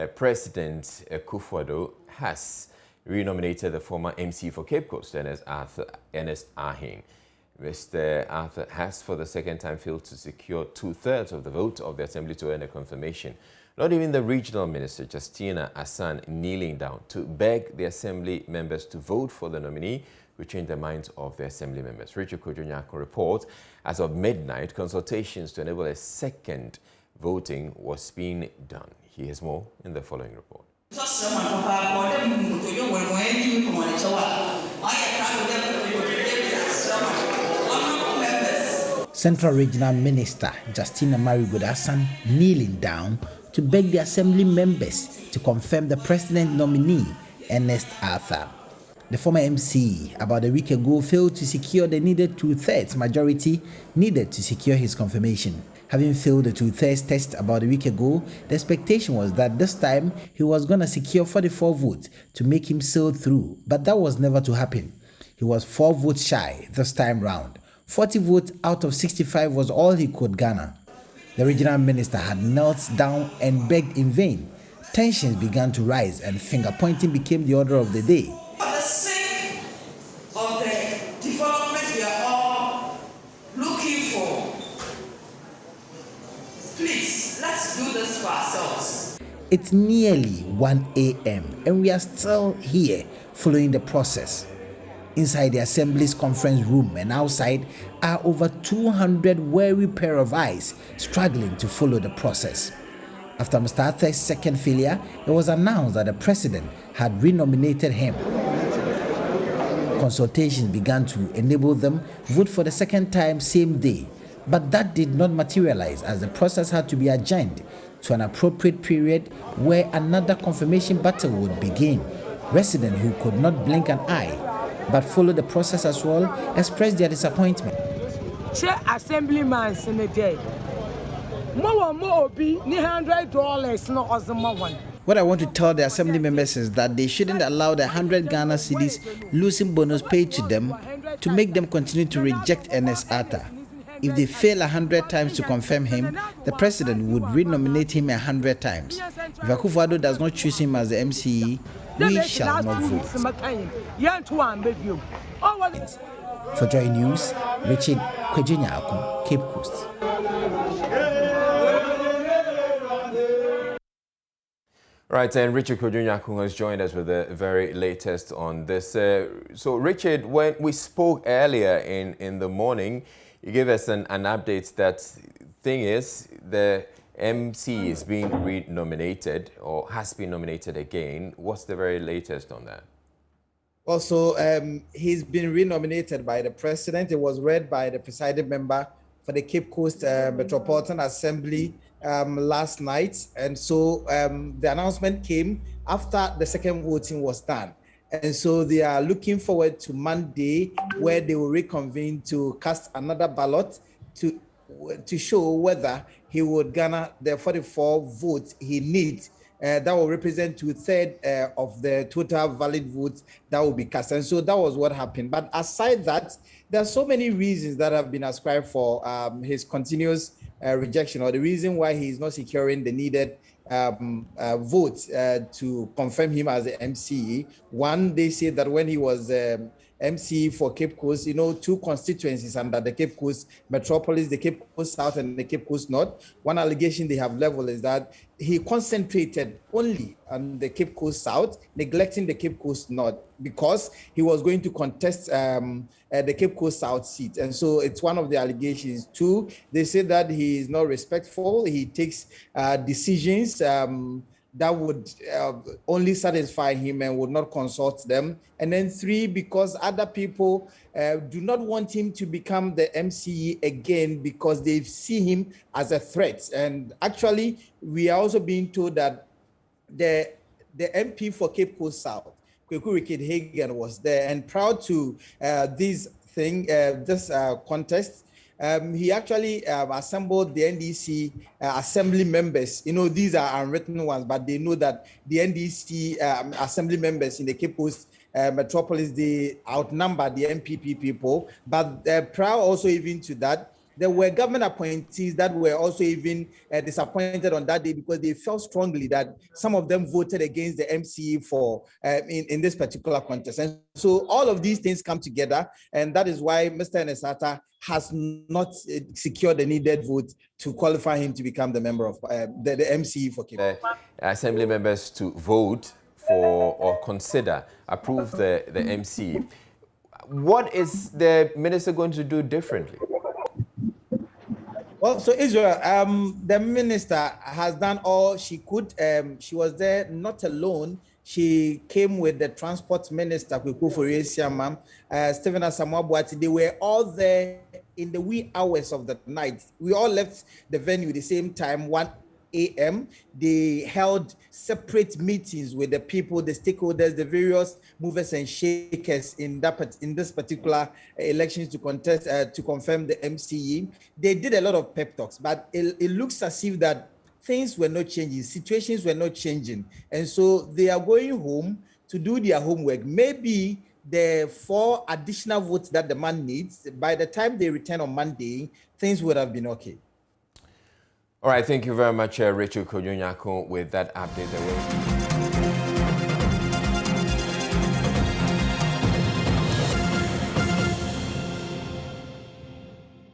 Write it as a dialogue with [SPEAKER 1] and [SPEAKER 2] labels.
[SPEAKER 1] President Akufo-Addo has renominated the former MCE for Cape Coast, Ernest Arhin. Mr. Arthur has for the second time failed to secure 2/3 of the vote of the Assembly to earn a confirmation. Not even the regional minister, Justina Asan, kneeling down to beg the Assembly members to vote for the nominee who changed the minds of the Assembly members. Richard Kojonyako reports, as of midnight, consultations to enable a second voting was being done. He has more in the following report.
[SPEAKER 2] Central Regional Minister Justina Asan kneeling down to beg the Assembly members to confirm the President nominee, Ernest Arhin. The former MCE, about a week ago, failed to secure the needed 2/3 majority needed to secure his confirmation. Having failed the 2/3 test about a week ago, the expectation was that this time he was going to secure 44 votes to make him sail through, but that was never to happen. He was 4 votes shy this time round. 40 votes out of 65 was all he could garner. The regional minister had knelt down and begged in vain. Tensions began to rise and finger-pointing became the order of the day.
[SPEAKER 3] For the sake of the development we are all looking for, please, let's do this for ourselves.
[SPEAKER 2] It's nearly 1 a.m. and we are still here following the process. Inside the Assembly's conference room and outside are over 200 wary pair of eyes struggling to follow the process. After Mr. Arthur's second failure, it was announced that the President had renominated him. Consultations began to enable them vote for the second time same day, but that did not materialize as the process had to be adjourned to an appropriate period where another confirmation battle would begin. Residents who could not blink an eye but follow the process as well expressed their disappointment.
[SPEAKER 4] Assemblyman in a day. More be $100 no one.
[SPEAKER 2] What I want to tell the Assembly members is that they shouldn't allow the 100 Ghana cedis losing bonus paid to them to make them continue to reject Ernest Arhin. If they fail 100 times to confirm him, the President would renominate him 100 times. If Akufo-Addo does not choose him as the MCE, we shall not vote. For Joy News, Richard Kojonyako, Cape Coast.
[SPEAKER 1] Right, and Richard Kojonyako has joined us with the very latest on this. So, Richard, when we spoke earlier in the morning, you gave us an update that thing is the MC is being renominated or has been nominated again. What's the very latest on that?
[SPEAKER 5] Also, he's been renominated by the President. It was read by the presiding member for the Cape Coast Metropolitan Assembly last night. And so the announcement came after the second voting was done. And so they are looking forward to Monday, where they will reconvene to cast another ballot to show whether he would garner the 44 votes he needs. That will represent 2/3 of the total valid votes that will be cast. And so that was what happened. But aside that, there are so many reasons that have been ascribed for his continuous rejection, or the reason why he is not securing the needed votes to confirm him as the MCE. One, they say that when he was MCE for Cape Coast, 2 constituencies under the Cape Coast Metropolis, the Cape Coast South and the Cape Coast North. One allegation they have leveled is that he concentrated only on the Cape Coast South, neglecting the Cape Coast North, because he was going to contest the Cape Coast South seat. And so it's one of the allegations. 2, they say that he is not respectful. He takes decisions that would only satisfy him and would not consult them. And then 3, because other people do not want him to become the MCE again because they see him as a threat. And actually, we are also being told that the MP for Cape Coast South, Kweku Hagen, was there, and proud to this contest. He actually assembled the NDC assembly members. These are unwritten ones, but they know that the NDC assembly members in the Cape Coast Metropolis, they outnumber the MPP people. But prior also even to that, There were government appointees that were also even disappointed on that day because they felt strongly that some of them voted against the MCE for in this particular contest. And so all of these things come together, and that is why Mr. Ernest Arhin has not secured the needed vote to qualify him to become the member of the MCE for Cape Coast.
[SPEAKER 1] Assembly members to vote for or approve the MCE. What is the minister going to do differently?
[SPEAKER 5] Well, so Israel, the minister has done all she could. She was there not alone. She came with the transport minister, Stephen Asamoah. They were all there in the wee hours of the night. We all left the venue the same time, 1 a.m. They held separate meetings with the people, the stakeholders, the various movers and shakers in this particular elections to contest to confirm the MCE. They did a lot of pep talks, but it looks as if that things were not changing, situations were not changing, and so they are going home to do their homework. Maybe the 4 additional votes that the man needs, by the time they return on Monday, things would have been okay.
[SPEAKER 1] All right, thank you very much, Rachel Kojunyako, with that update.